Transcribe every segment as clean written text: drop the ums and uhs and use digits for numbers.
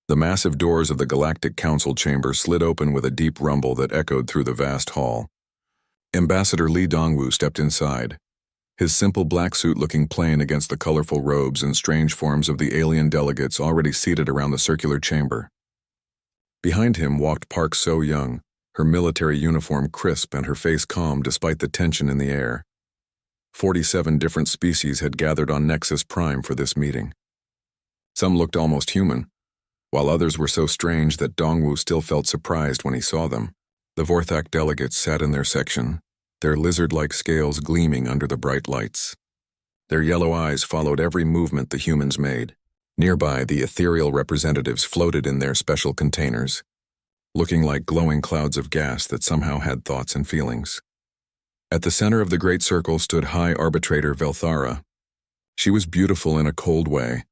The massive doors of the Galactic Council chamber slid open with a deep rumble that echoed through the vast hall. Ambassador Li Dongwu stepped inside, his simple black suit looking plain against the colorful robes and strange forms of the alien delegates already seated around the circular chamber. Behind him walked Park So-young, her military uniform crisp and her face calm despite the tension in the air. 47 different species had gathered on Nexus Prime for this meeting. Some looked almost human, while others were so strange that Dongwu still felt surprised when he saw them. The Vorthak delegates sat in their section, their lizard-like scales gleaming under the bright lights. Their yellow eyes followed every movement the humans made. Nearby, the ethereal representatives floated in their special containers, looking like glowing clouds of gas that somehow had thoughts and feelings. At the center of the great circle stood High Arbitrator Velthara. She was beautiful in a cold way,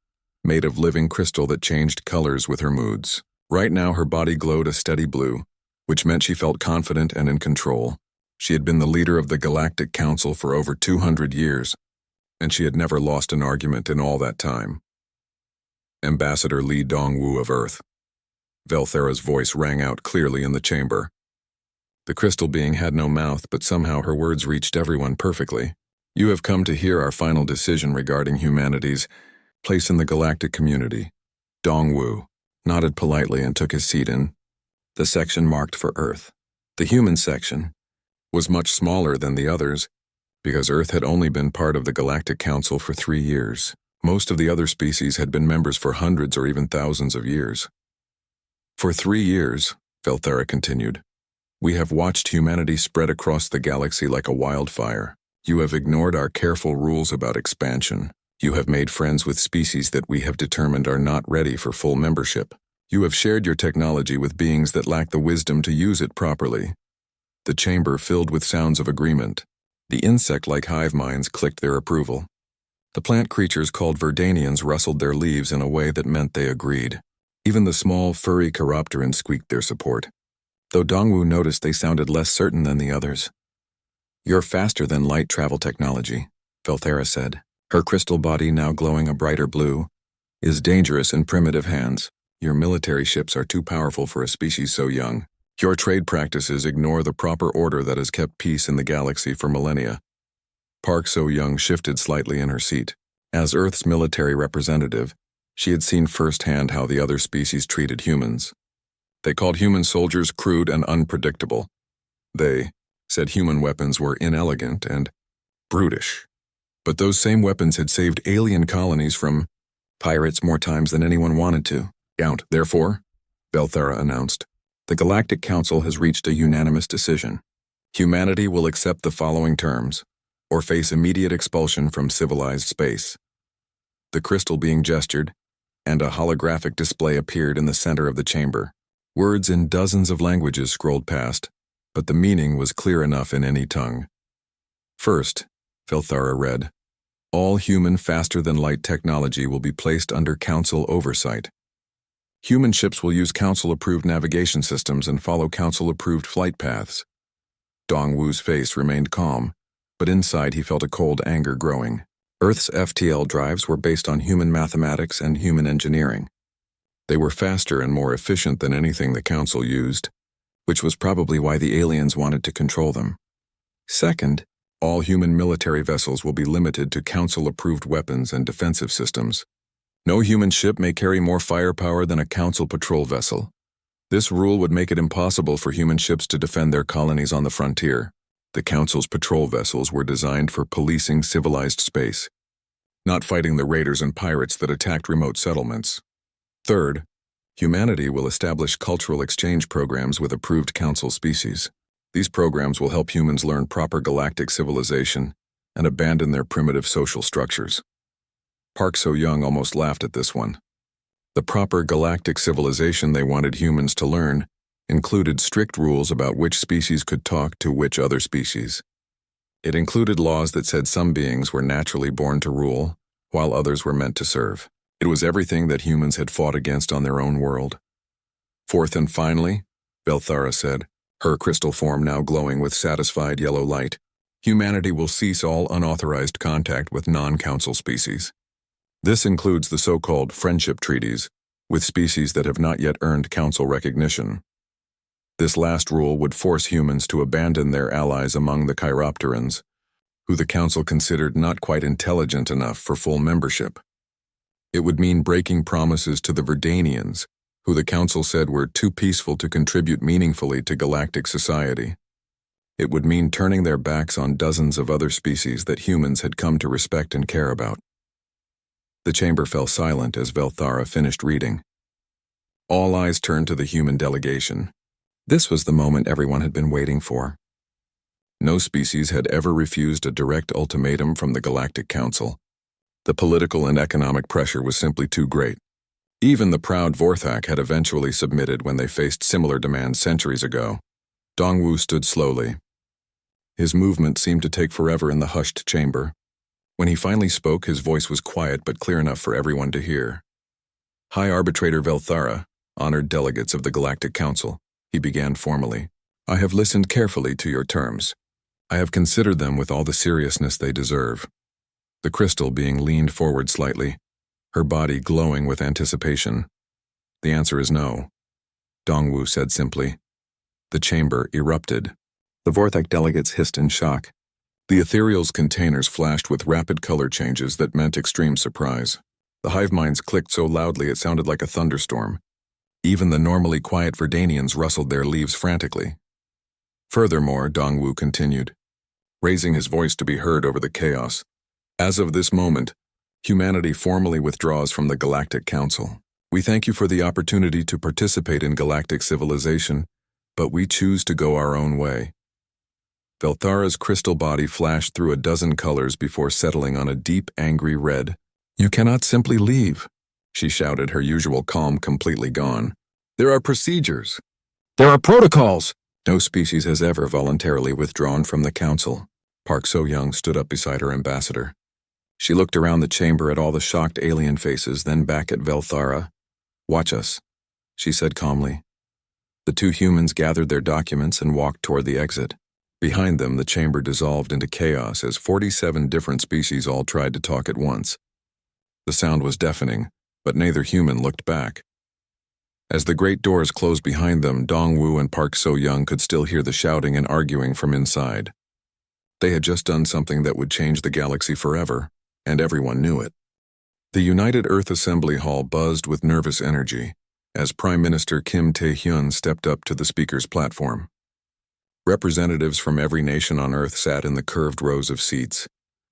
made of living crystal that changed colors with her moods. Right now her body glowed a steady blue, which meant she felt confident and in control. She had been the leader of the Galactic Council for over 200 years, and she had never lost an argument in all that time. Ambassador Li Dongwu of Earth. Velthara's voice rang out clearly in the chamber. The crystal being had no mouth, but somehow her words reached everyone perfectly. You have come to hear our final decision regarding humanity's place in the galactic community. Dongwu nodded politely and took his seat in the section marked for Earth. The human section was much smaller than the others because Earth had only been part of the Galactic Council for 3 years. Most of the other species had been members for hundreds or even thousands of years. For 3 years, Velthara continued, we have watched humanity spread across the galaxy like a wildfire. You have ignored our careful rules about expansion. You have made friends with species that we have determined are not ready for full membership. You have shared your technology with beings that lack the wisdom to use it properly. The chamber filled with sounds of agreement. The insect-like hive minds clicked their approval. The plant creatures called Verdanians rustled their leaves in a way that meant they agreed. Even the small, furry Chiropterans squeaked their support, though Dongwu noticed they sounded less certain than the others. Your faster-than-light travel technology, Velthara said, her crystal body now glowing a brighter blue, is dangerous in primitive hands. Your military ships are too powerful for a species so young. Your trade practices ignore the proper order that has kept peace in the galaxy for millennia. Park So-young shifted slightly in her seat. As Earth's military representative, she had seen firsthand how the other species treated humans. They called human soldiers crude and unpredictable. They said human weapons were inelegant and brutish. But those same weapons had saved alien colonies from pirates more times than anyone wanted to. Count. Therefore, Velthara announced, the Galactic Council has reached a unanimous decision. Humanity will accept the following terms, or face immediate expulsion from civilized space. The crystal being gestured, and a holographic display appeared in the center of the chamber. Words in dozens of languages scrolled past, but the meaning was clear enough in any tongue. First, Velthara read, all human faster-than-light technology will be placed under Council oversight. Human ships will use Council-approved navigation systems and follow Council-approved flight paths. Dongwu's face remained calm, but inside he felt a cold anger growing. Earth's FTL drives were based on human mathematics and human engineering. They were faster and more efficient than anything the Council used, which was probably why the aliens wanted to control them. Second, all human military vessels will be limited to Council-approved weapons and defensive systems. No human ship may carry more firepower than a Council patrol vessel. This rule would make it impossible for human ships to defend their colonies on the frontier. The Council's patrol vessels were designed for policing civilized space, not fighting the raiders and pirates that attacked remote settlements. Third, humanity will establish cultural exchange programs with approved Council species. These programs will help humans learn proper galactic civilization and abandon their primitive social structures. Park So-young almost laughed at this one. The proper galactic civilization they wanted humans to learn included strict rules about which species could talk to which other species. It included laws that said some beings were naturally born to rule, while others were meant to serve. It was everything that humans had fought against on their own world. Fourth and finally, Velthara said, her crystal form now glowing with satisfied yellow light, humanity will cease all unauthorized contact with non-Council species. This includes the so-called friendship treaties, with species that have not yet earned council recognition. This last rule would force humans to abandon their allies among the Chiropterans, who the council considered not quite intelligent enough for full membership. It would mean breaking promises to the Verdanians, who the council said were too peaceful to contribute meaningfully to galactic society. It would mean turning their backs on dozens of other species that humans had come to respect and care about. The chamber fell silent as Velthara finished reading. All eyes turned to the human delegation. This was the moment everyone had been waiting for. No species had ever refused a direct ultimatum from the Galactic Council. The political and economic pressure was simply too great. Even the proud Vorthak had eventually submitted when they faced similar demands centuries ago. Dongwu stood slowly. His movement seemed to take forever in the hushed chamber. When he finally spoke, his voice was quiet but clear enough for everyone to hear. High Arbitrator Velthara, honored delegates of the Galactic Council, he began formally. I have listened carefully to your terms. I have considered them with all the seriousness they deserve. The crystal being leaned forward slightly, her body glowing with anticipation. The answer is no, Dongwu said simply. The chamber erupted. The Vorthak delegates hissed in shock. The ethereal's containers flashed with rapid color changes that meant extreme surprise. The hive minds clicked so loudly it sounded like a thunderstorm. Even the normally quiet Verdanians rustled their leaves frantically. Furthermore, Dongwu continued, raising his voice to be heard over the chaos. As of this moment, humanity formally withdraws from the Galactic Council. We thank you for the opportunity to participate in galactic civilization, but we choose to go our own way. Velthara's crystal body flashed through a dozen colors before settling on a deep, angry red. You cannot simply leave, she shouted, her usual calm completely gone. There are procedures. There are protocols. No species has ever voluntarily withdrawn from the council. Park So-young stood up beside her ambassador. She looked around the chamber at all the shocked alien faces, then back at Velthara. Watch us, she said calmly. The two humans gathered their documents and walked toward the exit. Behind them, the chamber dissolved into chaos as 47 different species all tried to talk at once. The sound was deafening, but neither human looked back. As the great doors closed behind them, Dongwu and Park So-young could still hear the shouting and arguing from inside. They had just done something that would change the galaxy forever, and everyone knew it. The United Earth Assembly Hall buzzed with nervous energy as Prime Minister Kim Tae-hyun stepped up to the speaker's platform. Representatives from every nation on Earth sat in the curved rows of seats,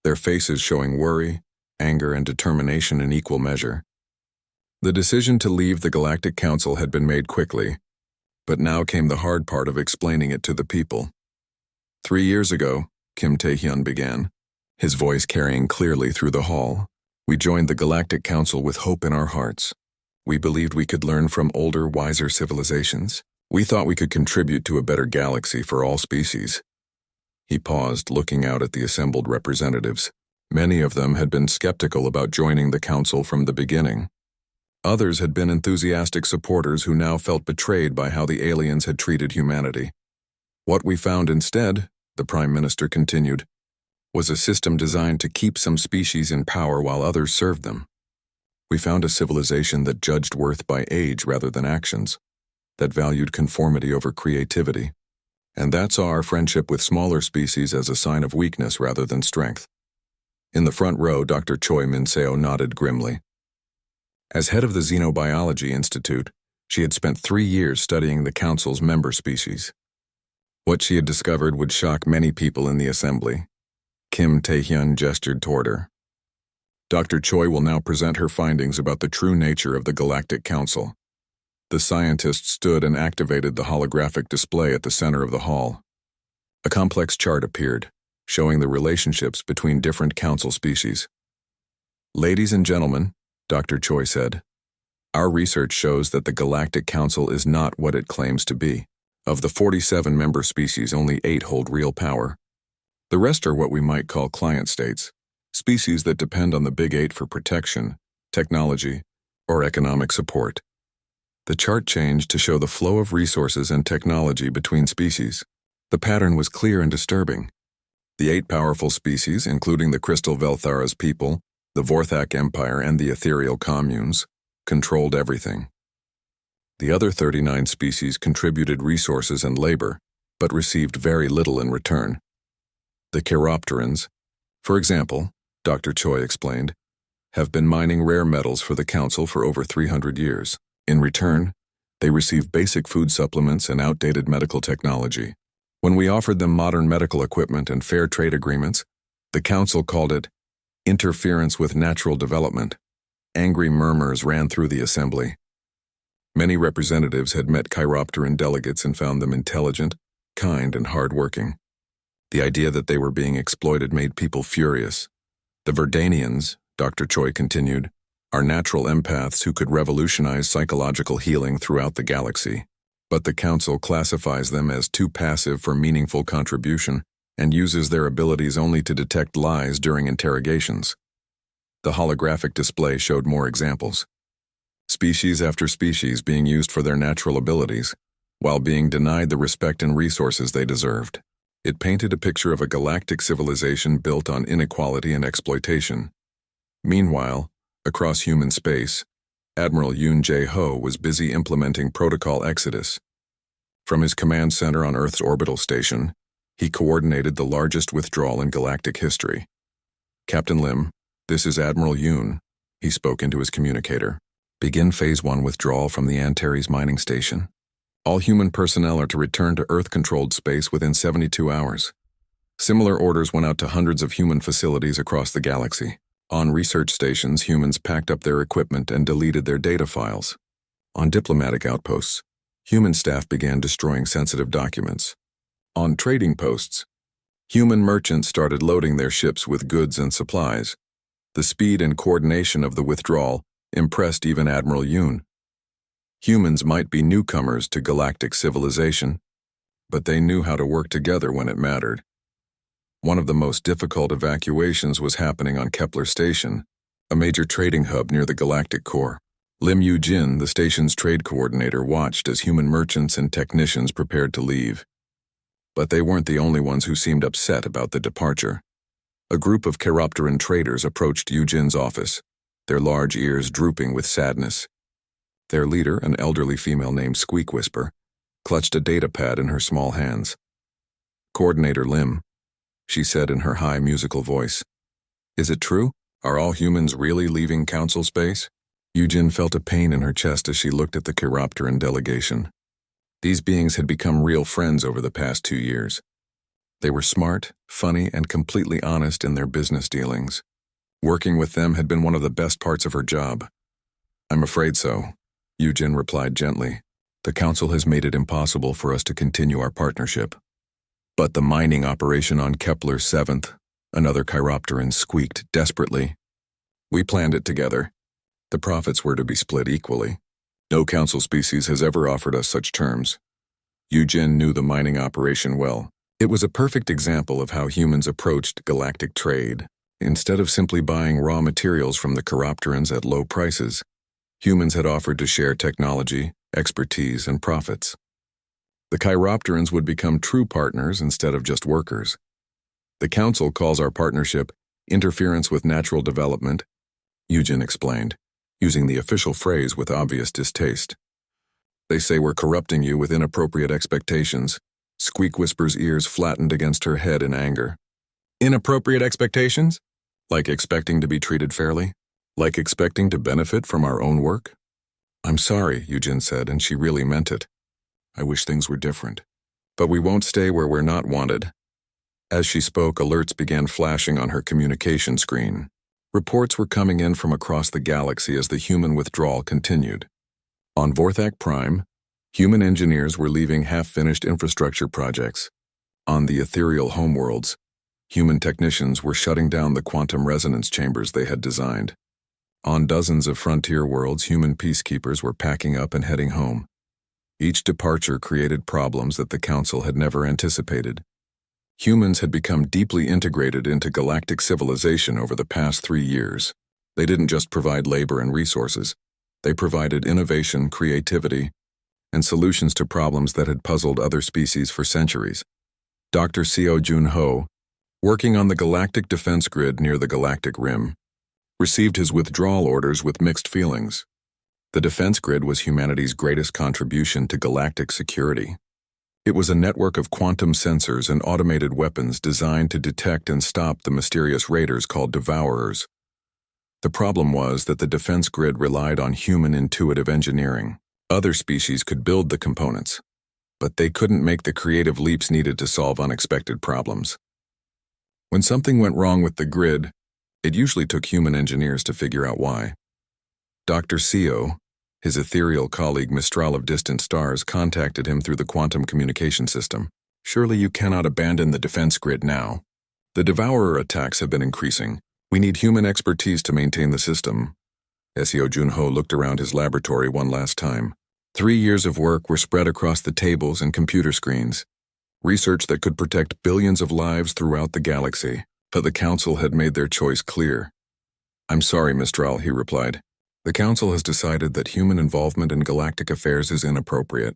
their faces showing worry, anger, and determination in equal measure. The decision to leave the Galactic Council had been made quickly, but now came the hard part of explaining it to the people. 3 years ago, Kim Tae-hyun began, his voice carrying clearly through the hall, we joined the Galactic Council with hope in our hearts. We believed we could learn from older, wiser civilizations. We thought we could contribute to a better galaxy for all species. He paused, looking out at the assembled representatives. Many of them had been skeptical about joining the council from the beginning. Others had been enthusiastic supporters who now felt betrayed by how the aliens had treated humanity. What we found instead, the Prime Minister continued, was a system designed to keep some species in power while others served them. We found a civilization that judged worth by age rather than actions, that valued conformity over creativity, and that saw our friendship with smaller species as a sign of weakness rather than strength. In the front row, Dr. Choi Min-seo nodded grimly. As head of the Xenobiology Institute, she had spent 3 years studying the Council's member species. What she had discovered would shock many people in the assembly. Kim Tae-hyun gestured toward her. Dr. Choi will now present her findings about the true nature of the Galactic Council. The scientist stood and activated the holographic display at the center of the hall. A complex chart appeared, showing the relationships between different council species. Ladies and gentlemen, Dr. Choi said, our research shows that the Galactic Council is not what it claims to be. Of the 47 member species, only 8 hold real power. The rest are what we might call client states, species that depend on the Big 8 for protection, technology, or economic support. The chart changed to show the flow of resources and technology between species. The pattern was clear and disturbing. The 8 powerful species, including the Crystal Velthara's people, the Vorthak Empire, and the Ethereal Communes, controlled everything. The other 39 species contributed resources and labor, but received very little in return. The Chiropterans, for example, Dr. Choi explained, have been mining rare metals for the Council for over 300 years. In return, they receive basic food supplements and outdated medical technology. When we offered them modern medical equipment and fair trade agreements, the Council called it interference with natural development. Angry murmurs ran through the assembly. Many representatives had met Chiropteran delegates and found them intelligent, kind, and hard-working. The idea that they were being exploited made people furious. The Verdanians, Dr. Choi continued, are natural empaths who could revolutionize psychological healing throughout the galaxy. But the Council classifies them as too passive for meaningful contribution and uses their abilities only to detect lies during interrogations. The holographic display showed more examples. Species after species being used for their natural abilities, while being denied the respect and resources they deserved. It painted a picture of a galactic civilization built on inequality and exploitation. Meanwhile, across human space, Admiral Yoon Jae-ho was busy implementing Protocol Exodus. From his command center on Earth's orbital station, he coordinated the largest withdrawal in galactic history. Captain Lim, this is Admiral Yoon, he spoke into his communicator. Begin Phase 1 withdrawal from the Antares mining station. All human personnel are to return to Earth-controlled space within 72 hours. Similar orders went out to hundreds of human facilities across the galaxy. On research stations, humans packed up their equipment and deleted their data files. On diplomatic outposts, human staff began destroying sensitive documents. On trading posts, human merchants started loading their ships with goods and supplies. The speed and coordination of the withdrawal impressed even Admiral Yoon. Humans might be newcomers to galactic civilization, but they knew how to work together when it mattered. One of the most difficult evacuations was happening on Kepler Station, a major trading hub near the galactic core. Lim Yu-jin, the station's trade coordinator, watched as human merchants and technicians prepared to leave. But they weren't the only ones who seemed upset about the departure. A group of Chiropteran traders approached Yu-jin's office, their large ears drooping with sadness. Their leader, an elderly female named Squeak Whisper, clutched a data pad in her small hands. "Coordinator Lim," she said in her high musical voice. "Is it true? Are all humans really leaving Council space?" Yu-jin felt a pain in her chest as she looked at the Chiropteran delegation. These beings had become real friends over the past 2 years. They were smart, funny, and completely honest in their business dealings. Working with them had been one of the best parts of her job. "I'm afraid so," Yu-jin replied gently. "The Council has made it impossible for us to continue our partnership." "But the mining operation on Kepler 7th, another Chiropteran squeaked desperately. "We planned it together. The profits were to be split equally. No Council species has ever offered us such terms." Yu-jin knew the mining operation well. It was a perfect example of how humans approached galactic trade. Instead of simply buying raw materials from the Chiropterans at low prices, humans had offered to share technology, expertise, and profits. The Chiropterans would become true partners instead of just workers. "The Council calls our partnership interference with natural development," Yu-jin explained, using the official phrase with obvious distaste. "They say we're corrupting you with inappropriate expectations." Squeak Whisper's ears flattened against her head in anger. "Inappropriate expectations? Like expecting to be treated fairly? Like expecting to benefit from our own work?" "I'm sorry," Yu-jin said, and she really meant it. "I wish things were different. But we won't stay where we're not wanted." As she spoke, alerts began flashing on her communication screen. Reports were coming in from across the galaxy as the human withdrawal continued. On Vorthak Prime, human engineers were leaving half-finished infrastructure projects. On the ethereal homeworlds, human technicians were shutting down the quantum resonance chambers they had designed. On dozens of frontier worlds, human peacekeepers were packing up and heading home. Each departure created problems that the Council had never anticipated. Humans had become deeply integrated into galactic civilization over the past 3 years. They didn't just provide labor and resources. They provided innovation, creativity, and solutions to problems that had puzzled other species for centuries. Dr. Seo Jun-ho, working on the galactic defense grid near the galactic rim, received his withdrawal orders with mixed feelings. The defense grid was humanity's greatest contribution to galactic security. It was a network of quantum sensors and automated weapons designed to detect and stop the mysterious raiders called Devourers. The problem was that the defense grid relied on human intuitive engineering. Other species could build the components, but they couldn't make the creative leaps needed to solve unexpected problems. When something went wrong with the grid, it usually took human engineers to figure out why. Dr. Co, his ethereal colleague Mistral of Distant Stars, contacted him through the quantum communication system. "Surely you cannot abandon the defense grid now. The Devourer attacks have been increasing. We need human expertise to maintain the system." Seo Junho looked around his laboratory one last time. 3 years of work were spread across the tables and computer screens. Research that could protect billions of lives throughout the galaxy. But the Council had made their choice clear. "I'm sorry, Mistral," he replied. "The Council has decided that human involvement in galactic affairs is inappropriate.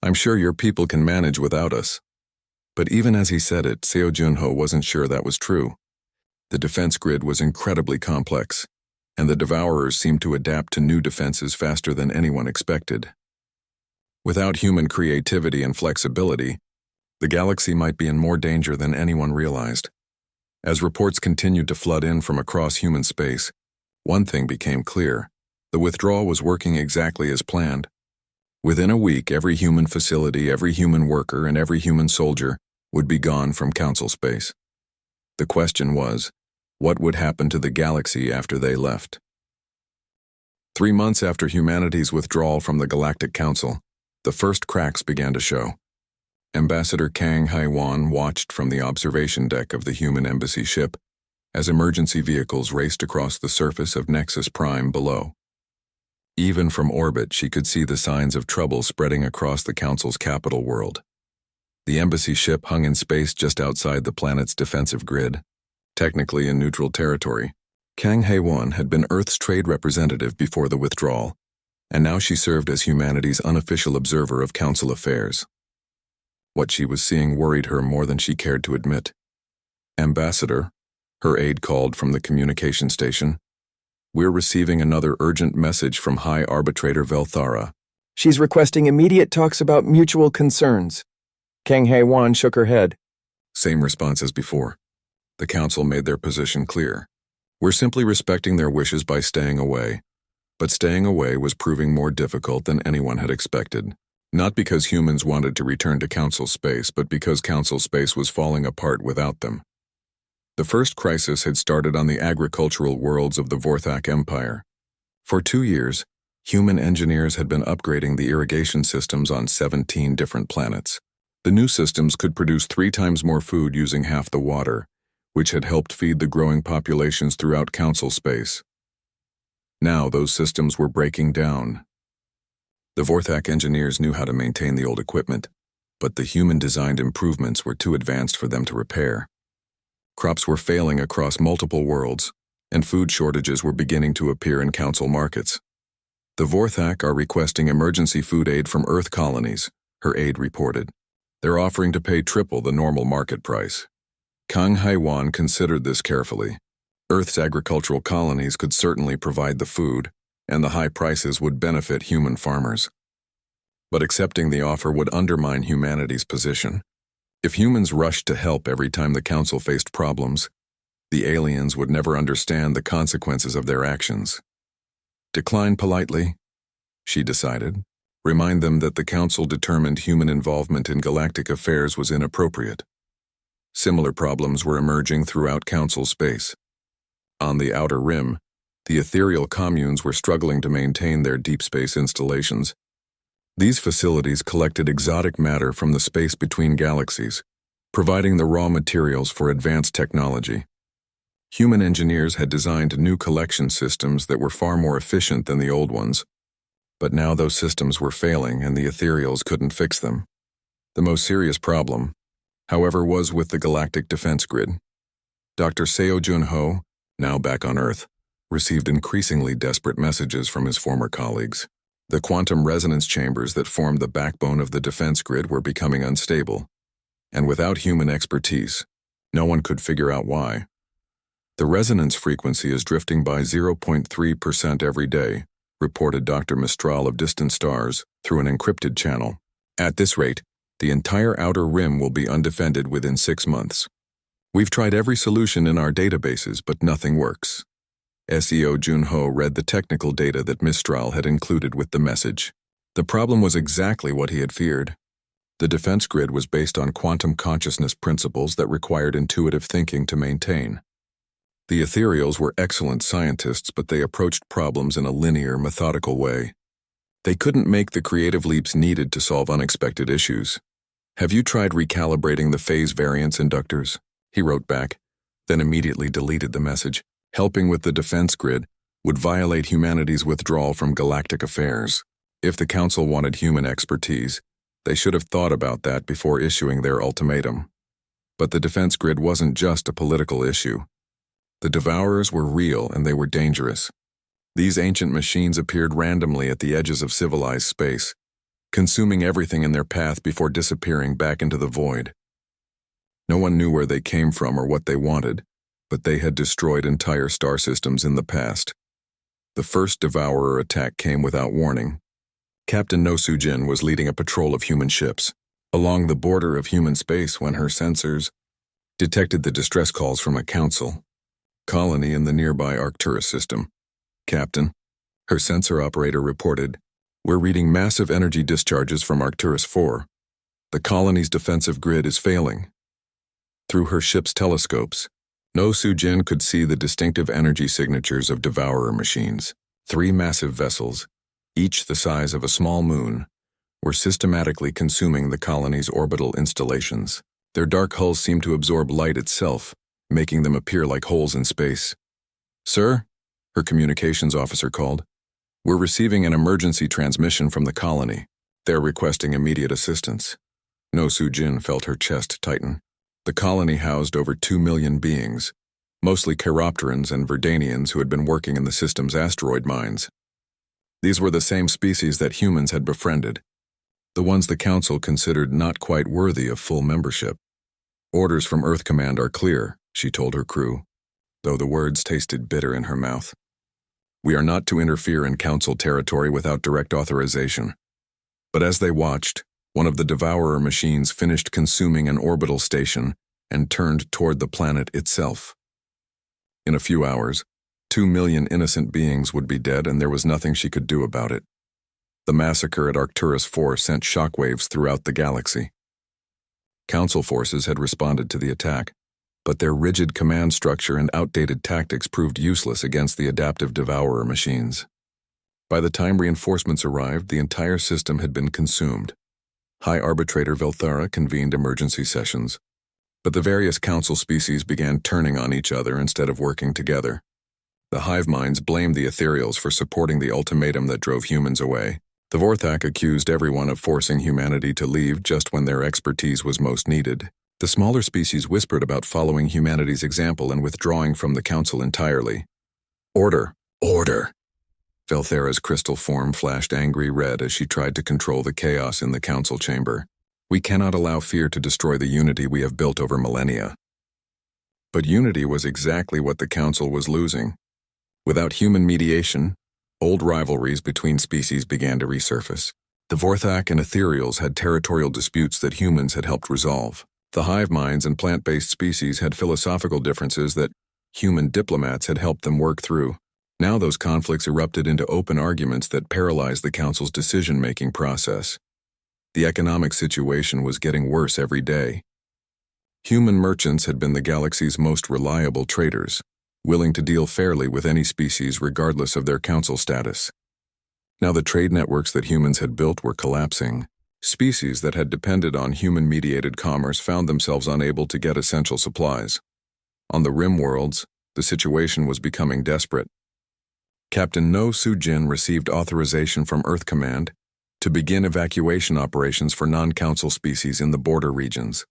I'm sure your people can manage without us." But even as he said it, Seo Junho wasn't sure that was true. The defense grid was incredibly complex, and the Devourers seemed to adapt to new defenses faster than anyone expected. Without human creativity and flexibility, the galaxy might be in more danger than anyone realized. As reports continued to flood in from across human space, one thing became clear: the withdrawal was working exactly as planned. Within a week, every human facility, every human worker, and every human soldier would be gone from Council space. The question was, what would happen to the galaxy after they left? 3 months after humanity's withdrawal from the Galactic Council, the first cracks began to show. Ambassador Kang Haiwan watched from the observation deck of the human embassy ship as emergency vehicles raced across the surface of Nexus Prime below. Even from orbit, she could see the signs of trouble spreading across the Council's capital world. The embassy ship hung in space just outside the planet's defensive grid, technically in neutral territory. Kang Haiwan had been Earth's trade representative before the withdrawal, and now she served as humanity's unofficial observer of Council affairs. What she was seeing worried her more than she cared to admit. "Ambassador," her aide called from the communication station, "we're receiving another urgent message from High Arbitrator Velthara." "She's requesting immediate talks about mutual concerns." Kang Haiwan shook her head. Same response as before. The Council made their position clear. "We're simply respecting their wishes by staying away." But staying away was proving more difficult than anyone had expected. Not because humans wanted to return to Council space, but because Council space was falling apart without them. The first crisis had started on the agricultural worlds of the Vorthak Empire. For 2 years, human engineers had been upgrading the irrigation systems on 17 different planets. The new systems could produce 3 times more food using half the water, which had helped feed the growing populations throughout Council space. Now those systems were breaking down. The Vorthak engineers knew how to maintain the old equipment, but the human-designed improvements were too advanced for them to repair. Crops were failing across multiple worlds, and food shortages were beginning to appear in Council markets. "The Vorthak are requesting emergency food aid from Earth colonies," her aide reported. "They're offering to pay triple the normal market price." Kang Haiwan considered this carefully. Earth's agricultural colonies could certainly provide the food, and the high prices would benefit human farmers. But accepting the offer would undermine humanity's position. If humans rushed to help every time the Council faced problems, the aliens would never understand the consequences of their actions. "Decline politely," she decided. "Remind them that the Council determined human involvement in galactic affairs was inappropriate." Similar problems were emerging throughout Council space. On the Outer Rim, the ethereal communes were struggling to maintain their deep space installations. These facilities collected exotic matter from the space between galaxies, providing the raw materials for advanced technology. Human engineers had designed new collection systems that were far more efficient than the old ones, but now those systems were failing and the ethereals couldn't fix them. The most serious problem, however, was with the galactic defense grid. Dr. Seo Junho, now back on Earth, received increasingly desperate messages from his former colleagues. The quantum resonance chambers that formed the backbone of the defense grid were becoming unstable, and without human expertise, no one could figure out why. "The resonance frequency is drifting by 0.3% every day," reported Dr. Mistral of Distant Stars through an encrypted channel. At this rate, the entire outer rim will be undefended within 6 months. We've tried every solution in our databases, but nothing works. SEO Junho read the technical data that Mistral had included with the message. The problem was exactly what he had feared. The defense grid was based on quantum consciousness principles that required intuitive thinking to maintain. The ethereals were excellent scientists, but they approached problems in a linear, methodical way. They couldn't make the creative leaps needed to solve unexpected issues. Have you tried recalibrating the phase variance inductors? He wrote back, then immediately deleted the message. Helping with the defense grid would violate humanity's withdrawal from galactic affairs. If the Council wanted human expertise, they should have thought about that before issuing their ultimatum. But the defense grid wasn't just a political issue. The Devourers were real and they were dangerous. These ancient machines appeared randomly at the edges of civilized space, consuming everything in their path before disappearing back into the void. No one knew where they came from or what they wanted, but they had destroyed entire star systems in the past. The first Devourer attack came without warning. Captain No Sujin was leading a patrol of human ships along the border of human space when her sensors detected the distress calls from a Council colony in the nearby Arcturus system. Captain, her sensor operator reported, we're reading massive energy discharges from Arcturus 4. The colony's defensive grid is failing. Through her ship's telescopes, No Sujin could see the distinctive energy signatures of Devourer machines. 3 massive vessels, each the size of a small moon, were systematically consuming the colony's orbital installations. Their dark hulls seemed to absorb light itself, making them appear like holes in space. Sir, her communications officer called, we're receiving an emergency transmission from the colony. They're requesting immediate assistance. No Sujin felt her chest tighten. The colony housed over 2 million beings, mostly Chiropterans and Verdanians who had been working in the system's asteroid mines. These were the same species that humans had befriended, the ones the Council considered not quite worthy of full membership. Orders from Earth Command are clear, she told her crew, though the words tasted bitter in her mouth. We are not to interfere in Council territory without direct authorization. But as they watched, one of the Devourer machines finished consuming an orbital station and turned toward the planet itself. In a few hours, 2 million innocent beings would be dead and there was nothing she could do about it. The massacre at Arcturus 4 sent shockwaves throughout the galaxy. Council forces had responded to the attack, but their rigid command structure and outdated tactics proved useless against the adaptive Devourer machines. By the time reinforcements arrived, the entire system had been consumed. High Arbitrator Velthara convened emergency sessions, but the various Council species began turning on each other instead of working together. The hive minds blamed the ethereals for supporting the ultimatum that drove humans away. The Vorthak accused everyone of forcing humanity to leave just when their expertise was most needed. The smaller species whispered about following humanity's example and withdrawing from the Council entirely. Order! Order! Velthara's crystal form flashed angry red as she tried to control the chaos in the Council chamber. We cannot allow fear to destroy the unity we have built over millennia. But unity was exactly what the Council was losing. Without human mediation, old rivalries between species began to resurface. The Vorthak and ethereals had territorial disputes that humans had helped resolve. The hive minds and plant-based species had philosophical differences that human diplomats had helped them work through. Now those conflicts erupted into open arguments that paralyzed the Council's decision-making process. The economic situation was getting worse every day. Human merchants had been the galaxy's most reliable traders, willing to deal fairly with any species regardless of their Council status. Now the trade networks that humans had built were collapsing. Species that had depended on human-mediated commerce found themselves unable to get essential supplies. On the rim worlds, the situation was becoming desperate. Captain No Sujin received authorization from Earth Command to begin evacuation operations for non-Council species in the border regions.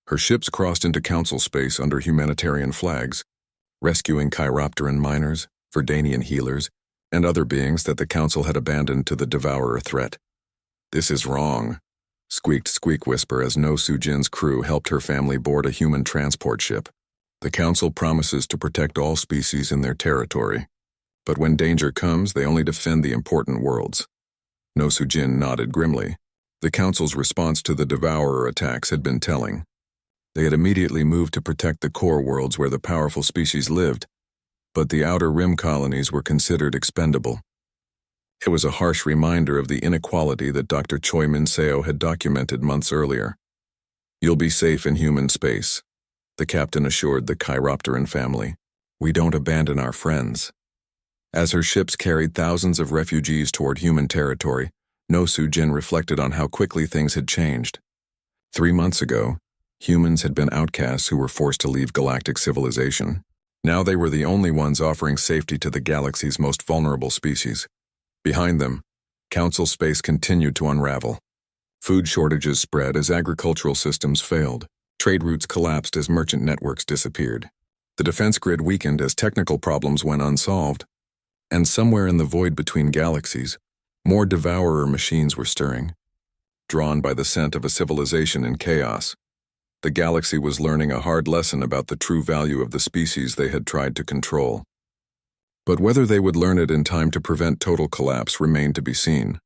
Her ships crossed into Council space under humanitarian flags, rescuing Chiropteran miners, Verdanian healers, and other beings that the Council had abandoned to the Devourer threat. This is wrong, squeaked Squeak Whisper as No Sujin's crew helped her family board a human transport ship. The Council promises to protect all species in their territory. But when danger comes, they only defend the important worlds. No Sujin nodded grimly. The Council's response to the Devourer attacks had been telling. They had immediately moved to protect the core worlds where the powerful species lived, but the outer rim colonies were considered expendable. It was a harsh reminder of the inequality that Dr. Choi Min-seo had documented months earlier. "You'll be safe in human space," the captain assured the Chiropteran family. "We don't abandon our friends." As her ships carried thousands of refugees toward human territory, No Soo-jin reflected on how quickly things had changed. 3 months ago, humans had been outcasts who were forced to leave galactic civilization. Now they were the only ones offering safety to the galaxy's most vulnerable species. Behind them, Council space continued to unravel. Food shortages spread as agricultural systems failed. Trade routes collapsed as merchant networks disappeared. The defense grid weakened as technical problems went unsolved. And somewhere in the void between galaxies, more Devourer machines were stirring. Drawn by the scent of a civilization in chaos, the galaxy was learning a hard lesson about the true value of the species they had tried to control. But whether they would learn it in time to prevent total collapse remained to be seen.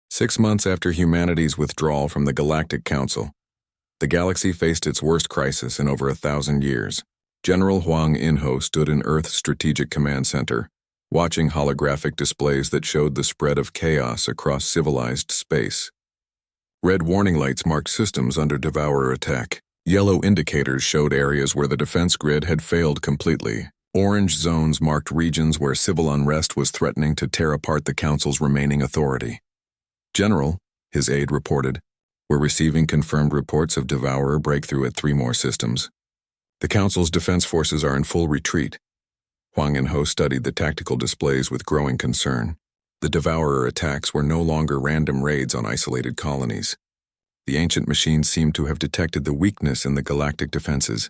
6 months after humanity's withdrawal from the Galactic Council, the galaxy faced its worst crisis in over 1,000 years. General Huang In-ho stood in Earth's Strategic Command Center, watching holographic displays that showed the spread of chaos across civilized space. Red warning lights marked systems under Devourer attack. Yellow indicators showed areas where the defense grid had failed completely. Orange zones marked regions where civil unrest was threatening to tear apart the Council's remaining authority. "General," his aide reported, "we're receiving confirmed reports of Devourer breakthrough at 3 more systems. The Council's defense forces are in full retreat." Huang In-ho studied the tactical displays with growing concern. The Devourer attacks were no longer random raids on isolated colonies. The ancient machines seemed to have detected the weakness in the galactic defenses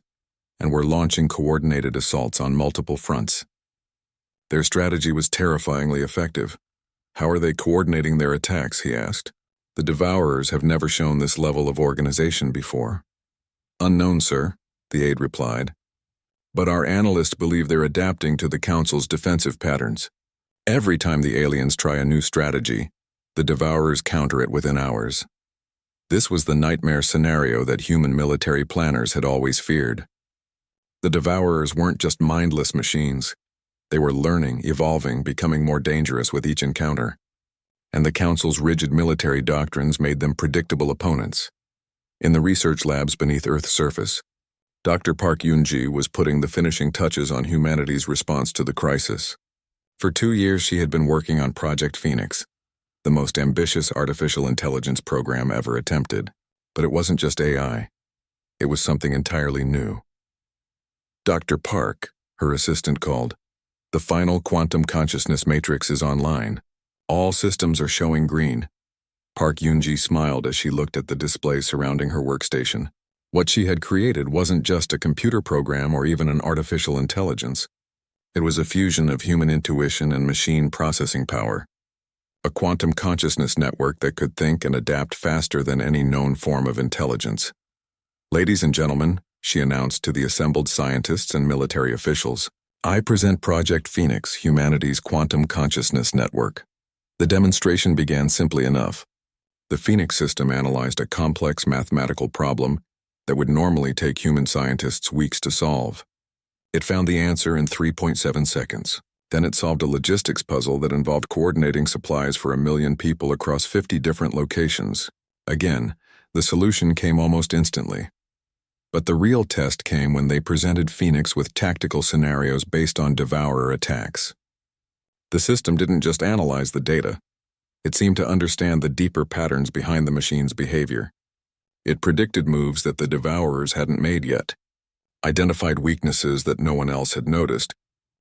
and were launching coordinated assaults on multiple fronts. Their strategy was terrifyingly effective. "How are they coordinating their attacks?" he asked. "The Devourers have never shown this level of organization before." "Unknown, sir," the aide replied. "But our analysts believe they're adapting to the Council's defensive patterns. Every time the aliens try a new strategy, the Devourers counter it within hours." This was the nightmare scenario that human military planners had always feared. The Devourers weren't just mindless machines. They were learning, evolving, becoming more dangerous with each encounter. And the Council's rigid military doctrines made them predictable opponents. In the research labs beneath Earth's surface, Dr. Park Yoon-ji was putting the finishing touches on humanity's response to the crisis. For 2 years she had been working on Project Phoenix, the most ambitious artificial intelligence program ever attempted. But it wasn't just AI. It was something entirely new. "Dr. Park," her assistant called, "the final quantum consciousness matrix is online. All systems are showing green." Park Yoon-ji smiled as she looked at the display surrounding her workstation. What she had created wasn't just a computer program or even an artificial intelligence. It was a fusion of human intuition and machine processing power. A quantum consciousness network that could think and adapt faster than any known form of intelligence. "Ladies and gentlemen," she announced to the assembled scientists and military officials, "I present Project Phoenix, humanity's quantum consciousness network." The demonstration began simply enough. The Phoenix system analyzed a complex mathematical problem that would normally take human scientists weeks to solve. It found the answer in 3.7 seconds. Then it solved a logistics puzzle that involved coordinating supplies for 1 million people across 50 different locations. Again, the solution came almost instantly. But the real test came when they presented Phoenix with tactical scenarios based on Devourer attacks. The system didn't just analyze the data. It seemed to understand the deeper patterns behind the machine's behavior. It predicted moves that the Devourers hadn't made yet, identified weaknesses that no one else had noticed,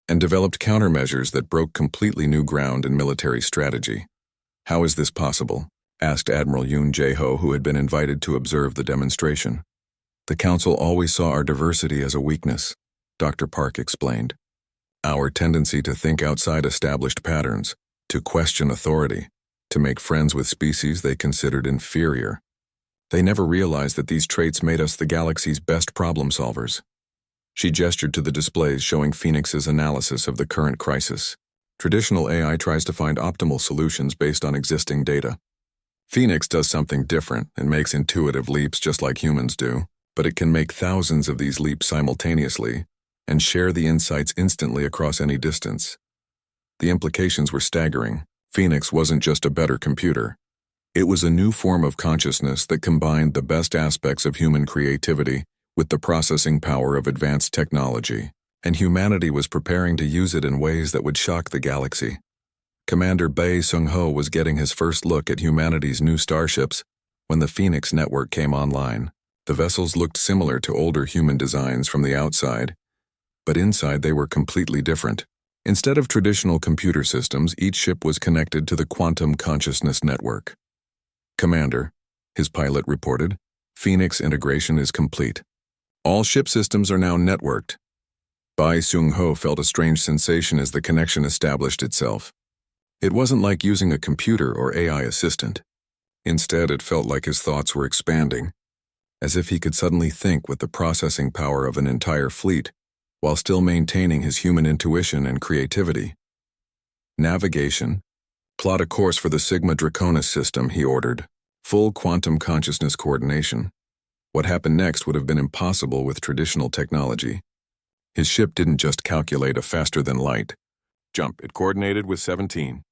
and developed countermeasures that broke completely new ground in military strategy. "How is this possible?" asked Admiral Yoon Jae-ho, who had been invited to observe the demonstration. "The Council always saw our diversity as a weakness," Dr. Park explained. "Our tendency to think outside established patterns, to question authority, to make friends with species they considered inferior. They never realized that these traits made us the galaxy's best problem solvers." She gestured to the displays showing Phoenix's analysis of the current crisis. Traditional AI tries to find optimal solutions based on existing data. Phoenix does something different and makes intuitive leaps just like humans do, but it can make thousands of these leaps simultaneously and share the insights instantly across any distance. The implications were staggering. Phoenix wasn't just a better computer. It was a new form of consciousness that combined the best aspects of human creativity with the processing power of advanced technology, and humanity was preparing to use it in ways that would shock the galaxy. Commander Bae Sung-ho was getting his first look at humanity's new starships when the Phoenix network came online. The vessels looked similar to older human designs from the outside, but inside they were completely different. Instead of traditional computer systems, each ship was connected to the quantum consciousness network. Commander, his pilot reported, Phoenix integration is complete. All ship systems are now networked. Bae Sung-ho felt a strange sensation as the connection established itself. It wasn't like using a computer or AI assistant. Instead, it felt like his thoughts were expanding, as if he could suddenly think with the processing power of an entire fleet, while still maintaining his human intuition and creativity. Navigation. Plot a course for the Sigma Draconis system, he ordered. Full quantum consciousness coordination. What happened next would have been impossible with traditional technology. His ship didn't just calculate a faster-than-light jump, it coordinated with 17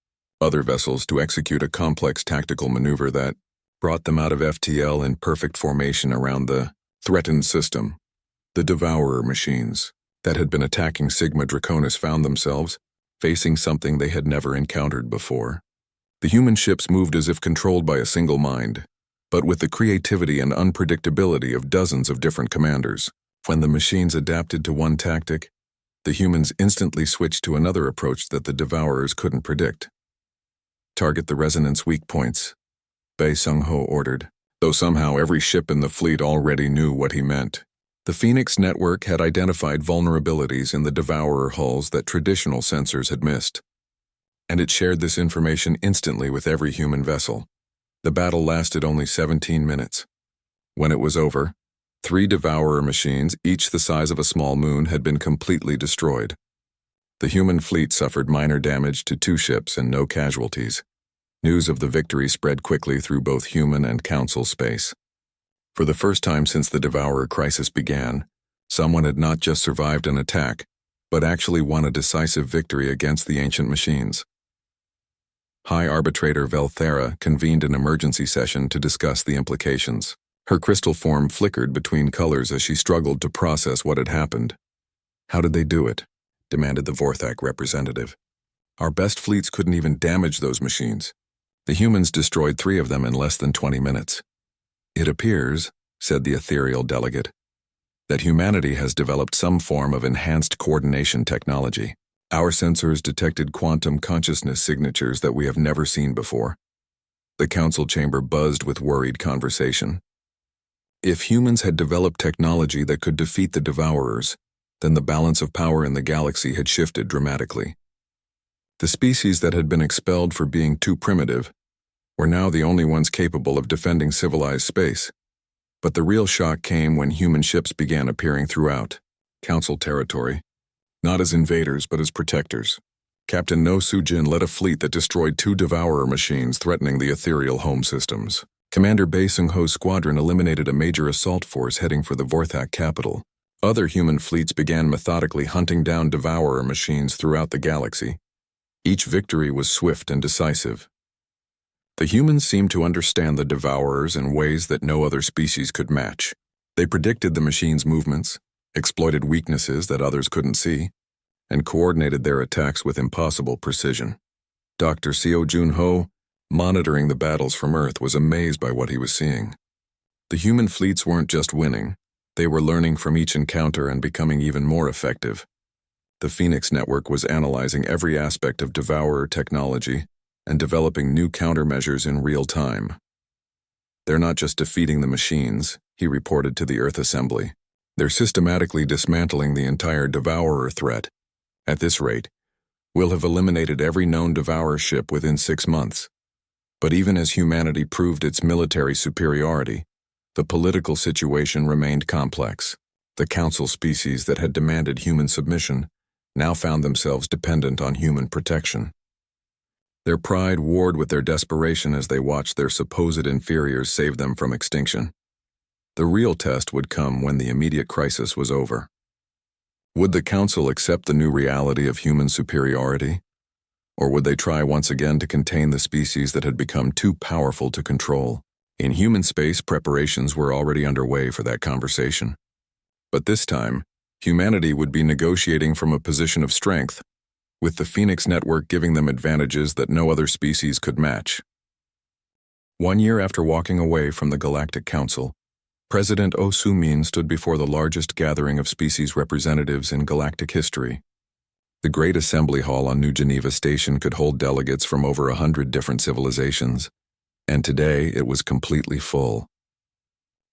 other vessels to execute a complex tactical maneuver that brought them out of FTL in perfect formation around the threatened system. The Devourer machines that had been attacking Sigma Draconis found themselves facing something they had never encountered before. The human ships moved as if controlled by a single mind, but with the creativity and unpredictability of dozens of different commanders. When the machines adapted to one tactic, the humans instantly switched to another approach that the Devourers couldn't predict. Target the resonance weak points, Bae Sung-ho ordered, though somehow every ship in the fleet already knew what he meant. The Phoenix network had identified vulnerabilities in the Devourer hulls that traditional sensors had missed, and it shared this information instantly with every human vessel. The battle lasted only 17 minutes. When it was over, 3 Devourer machines, each the size of a small moon, had been completely destroyed. The human fleet suffered minor damage to 2 ships and no casualties. News of the victory spread quickly through both human and Council space. For the first time since the Devourer crisis began, someone had not just survived an attack, but actually won a decisive victory against the ancient machines. High Arbitrator Velthera convened an emergency session to discuss the implications. Her crystal form flickered between colors as she struggled to process what had happened. "How did they do it?" demanded the Vorthak representative. "Our best fleets couldn't even damage those machines. The humans destroyed 3 of them in less than 20 minutes. "It appears," said the ethereal delegate, "that humanity has developed some form of enhanced coordination technology. Our sensors detected quantum consciousness signatures that we have never seen before." The council chamber buzzed with worried conversation. If humans had developed technology that could defeat the Devourers, then the balance of power in the galaxy had shifted dramatically. The species that had been expelled for being too primitive were now the only ones capable of defending civilized space. But the real shock came when human ships began appearing throughout Council territory, not as invaders but as protectors. Captain No Soo-jin led a fleet that destroyed 2 Devourer machines threatening the ethereal home systems. Commander Bae Sung-ho's squadron eliminated a major assault force heading for the Vorthak capital. Other human fleets began methodically hunting down Devourer machines throughout the galaxy. Each victory was swift and decisive. The humans seemed to understand the Devourers in ways that no other species could match. They predicted the machines' movements, exploited weaknesses that others couldn't see, and coordinated their attacks with impossible precision. Dr. Seo Jun-ho, monitoring the battles from Earth, was amazed by what he was seeing. The human fleets weren't just winning, they were learning from each encounter and becoming even more effective. The Phoenix network was analyzing every aspect of Devourer technology and developing new countermeasures in real time. "They're not just defeating the machines," he reported to the Earth Assembly. "They're systematically dismantling the entire Devourer threat. At this rate, we'll have eliminated every known Devourer ship within 6 months." But even as humanity proved its military superiority, the political situation remained complex. The Council species that had demanded human submission now found themselves dependent on human protection. Their pride warred with their desperation as they watched their supposed inferiors save them from extinction. The real test would come when the immediate crisis was over. Would the Council accept the new reality of human superiority? Or would they try once again to contain the species that had become too powerful to control? In human space, preparations were already underway for that conversation. But this time, humanity would be negotiating from a position of strength, with the Phoenix Network giving them advantages that no other species could match. 1 year after walking away from the Galactic Council, President Oh Soo-min stood before the largest gathering of species representatives in galactic history. The Great Assembly Hall on New Geneva Station could hold delegates from over 100 different civilizations, and today it was completely full.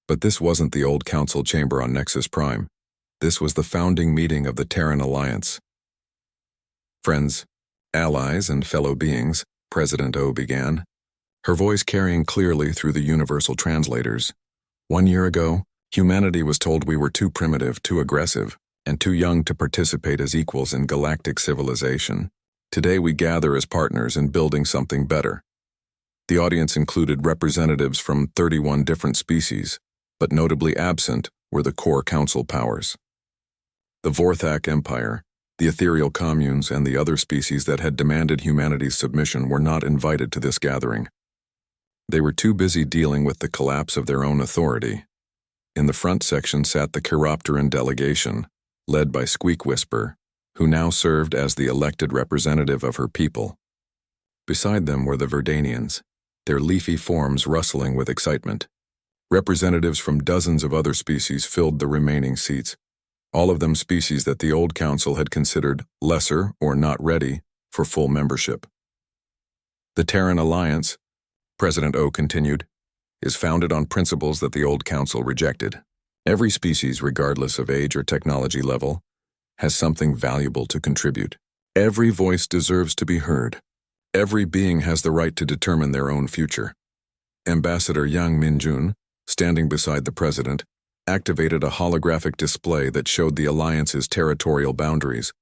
But this wasn't the old council chamber on Nexus Prime. This was the founding meeting of the Terran Alliance. Friends, allies, and fellow beings, President Oh began, her voice carrying clearly through the universal translators. 1 year ago, humanity was told we were too primitive, too aggressive, and too young to participate as equals in galactic civilization. Today we gather as partners in building something better. The audience included representatives from 31 different species, but notably absent were the core council powers. The Vorthak Empire, the ethereal communes, and the other species that had demanded humanity's submission were not invited to this gathering. They were too busy dealing with the collapse of their own authority. In the front section sat the Chiropteran delegation, led by Squeak Whisper, who now served as the elected representative of her people. Beside them were the Verdanians, their leafy forms rustling with excitement. Representatives from dozens of other species filled the remaining seats, all of them species that the old council had considered lesser or not ready for full membership. The Terran Alliance, President O continued, is founded on principles that the old council rejected. Every species, regardless of age or technology level, has something valuable to contribute. Every voice deserves to be heard. Every being has the right to determine their own future. Ambassador Yang Minjun, standing beside the president, activated a holographic display that showed the Alliance's territorial boundaries.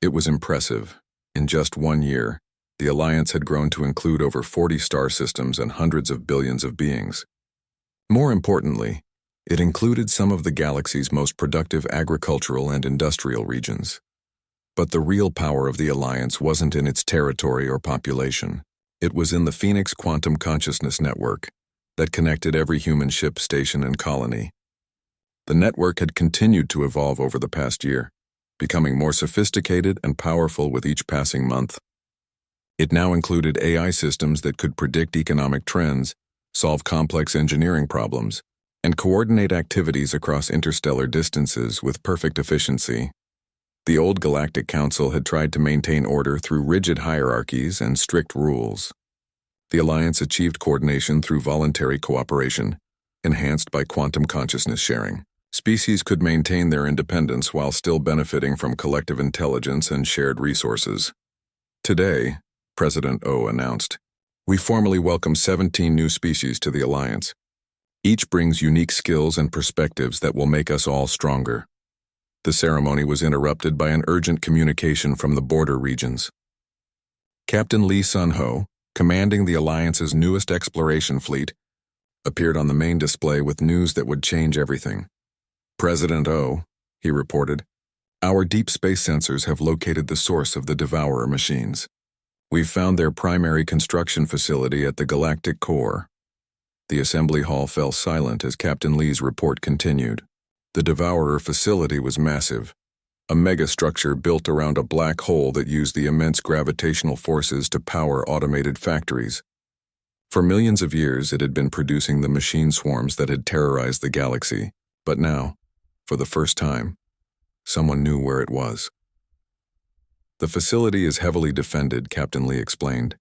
It was impressive. In just 1 year, the Alliance had grown to include over 40 star systems and hundreds of billions of beings. More importantly, it included some of the galaxy's most productive agricultural and industrial regions. But the real power of the Alliance wasn't in its territory or population. It was in the Phoenix Quantum Consciousness Network that connected every human ship, station, and colony. The network had continued to evolve over the past year, becoming more sophisticated and powerful with each passing month. It now included AI systems that could predict economic trends, solve complex engineering problems, and coordinate activities across interstellar distances with perfect efficiency. The old Galactic Council had tried to maintain order through rigid hierarchies and strict rules. The Alliance achieved coordination through voluntary cooperation, enhanced by quantum consciousness sharing. Species could maintain their independence while still benefiting from collective intelligence and shared resources. Today, President O announced, we formally welcome 17 new species to the Alliance. Each brings unique skills and perspectives that will make us all stronger. The ceremony was interrupted by an urgent communication from the border regions. Captain Lee Sun-ho, commanding the Alliance's newest exploration fleet, appeared on the main display with news that would change everything. President O, he reported, our deep space sensors have located the source of the Devourer machines. We've found their primary construction facility at the galactic core. The assembly hall fell silent as Captain Lee's report continued. The Devourer facility was massive, a megastructure built around a black hole that used the immense gravitational forces to power automated factories. For millions of years, it had been producing the machine swarms that had terrorized the galaxy, but now, for the first time, someone knew where it was. The facility is heavily defended, Captain Lee explained,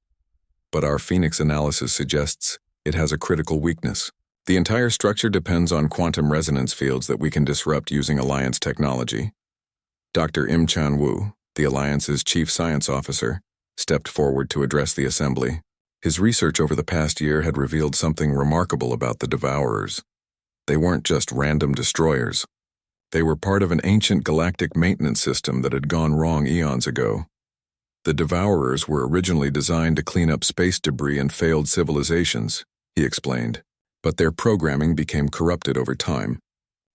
but our Phoenix analysis suggests it has a critical weakness. The entire structure depends on quantum resonance fields that we can disrupt using Alliance technology. Dr. Im Chan-woo, the Alliance's chief science officer, stepped forward to address the assembly. His research over the past year had revealed something remarkable about the Devourers. They weren't just random destroyers. They were part of an ancient galactic maintenance system that had gone wrong eons ago. The Devourers were originally designed to clean up space debris and failed civilizations, he explained, but their programming became corrupted over time.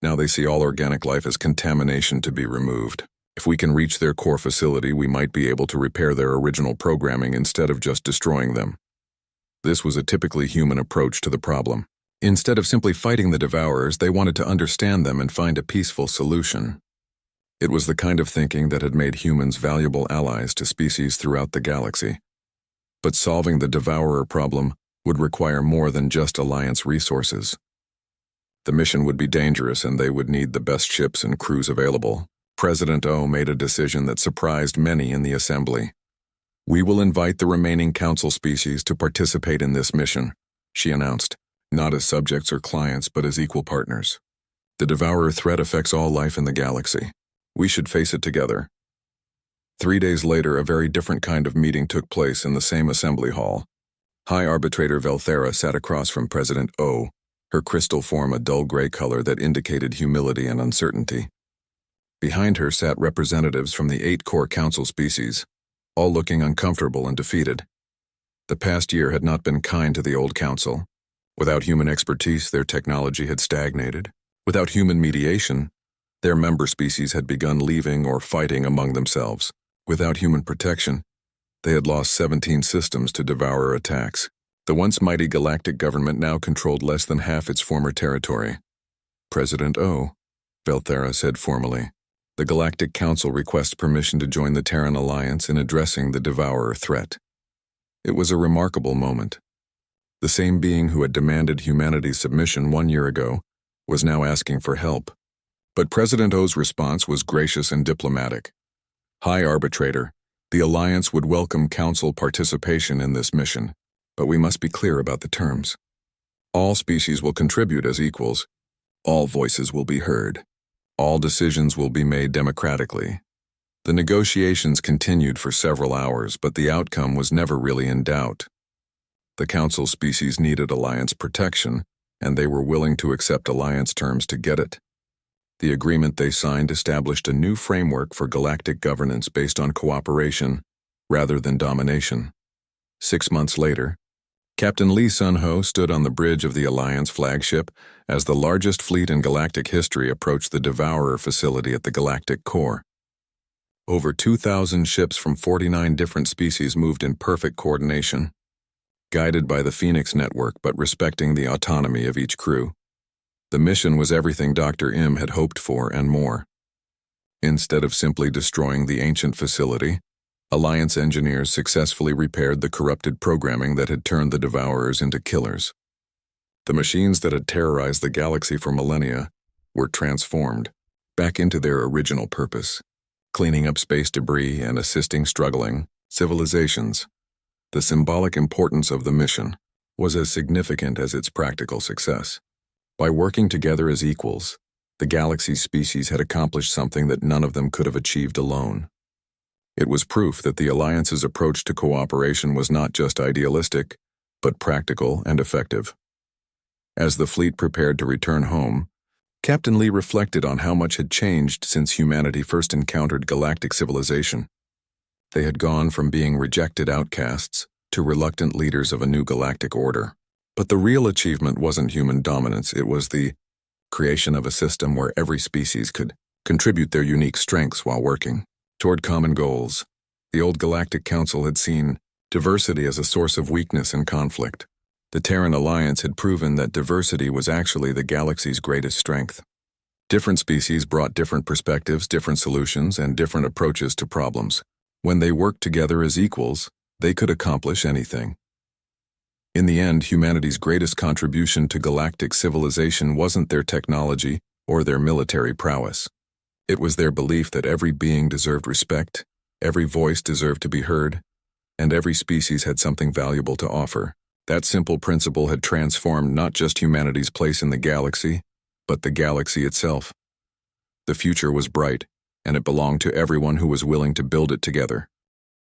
Now they see all organic life as contamination to be removed. If we can reach their core facility, we might be able to repair their original programming instead of just destroying them. This was a typically human approach to the problem. Instead of simply fighting the Devourers, they wanted to understand them and find a peaceful solution. It was the kind of thinking that had made humans valuable allies to species throughout the galaxy. But solving the Devourer problem would require more than just Alliance resources. The mission would be dangerous and they would need the best ships and crews available. President O made a decision that surprised many in the assembly. "We will invite the remaining council species to participate in this mission," she announced, not as subjects or clients but as equal partners. "The Devourer threat affects all life in the galaxy. We should face it together." 3 days later, a very different kind of meeting took place in the same assembly hall. High Arbitrator Velthera sat across from President O, her crystal form a dull gray color that indicated humility and uncertainty. Behind her sat representatives from the 8 core council species, all looking uncomfortable and defeated. The past year had not been kind to the old council. Without human expertise, their technology had stagnated. Without human mediation, their member species had begun leaving or fighting among themselves. Without human protection, they had lost 17 systems to Devourer attacks. The once mighty galactic government now controlled less than half its former territory. "President O," Velthera said formally, "the Galactic Council requests permission to join the Terran Alliance in addressing the Devourer threat." It was a remarkable moment. The same being who had demanded humanity's submission 1 year ago was now asking for help. But President O's response was gracious and diplomatic. "High Arbitrator, the Alliance would welcome Council participation in this mission, but we must be clear about the terms. All species will contribute as equals. All voices will be heard. All decisions will be made democratically." The negotiations continued for several hours, but the outcome was never really in doubt. The Council species needed Alliance protection, and they were willing to accept Alliance terms to get it. The agreement they signed established a new framework for galactic governance based on cooperation rather than domination. 6 months later, Captain Lee Sun-ho stood on the bridge of the Alliance flagship as the largest fleet in galactic history approached the Devourer facility at the galactic core. Over 2,000 ships from 49 different species moved in perfect coordination, guided by the Phoenix network but respecting the autonomy of each crew. The mission was everything Dr. Im had hoped for and more. Instead of simply destroying the ancient facility, Alliance engineers successfully repaired the corrupted programming that had turned the Devourers into killers. The machines that had terrorized the galaxy for millennia were transformed back into their original purpose, cleaning up space debris and assisting struggling civilizations. The symbolic importance of the mission was as significant as its practical success. By working together as equals, the galaxy's species had accomplished something that none of them could have achieved alone. It was proof that the Alliance's approach to cooperation was not just idealistic, but practical and effective. As the fleet prepared to return home, Captain Lee reflected on how much had changed since humanity first encountered galactic civilization. They had gone from being rejected outcasts to reluctant leaders of a new galactic order. But the real achievement wasn't human dominance, it was the creation of a system where every species could contribute their unique strengths while working toward common goals. The old Galactic Council had seen diversity as a source of weakness and conflict. The Terran Alliance had proven that diversity was actually the galaxy's greatest strength. Different species brought different perspectives, different solutions, and different approaches to problems. When they worked together as equals, they could accomplish anything. In the end, humanity's greatest contribution to galactic civilization wasn't their technology or their military prowess. It was their belief that every being deserved respect, every voice deserved to be heard, and every species had something valuable to offer. That simple principle had transformed not just humanity's place in the galaxy, but the galaxy itself. The future was bright, and it belonged to everyone who was willing to build it together.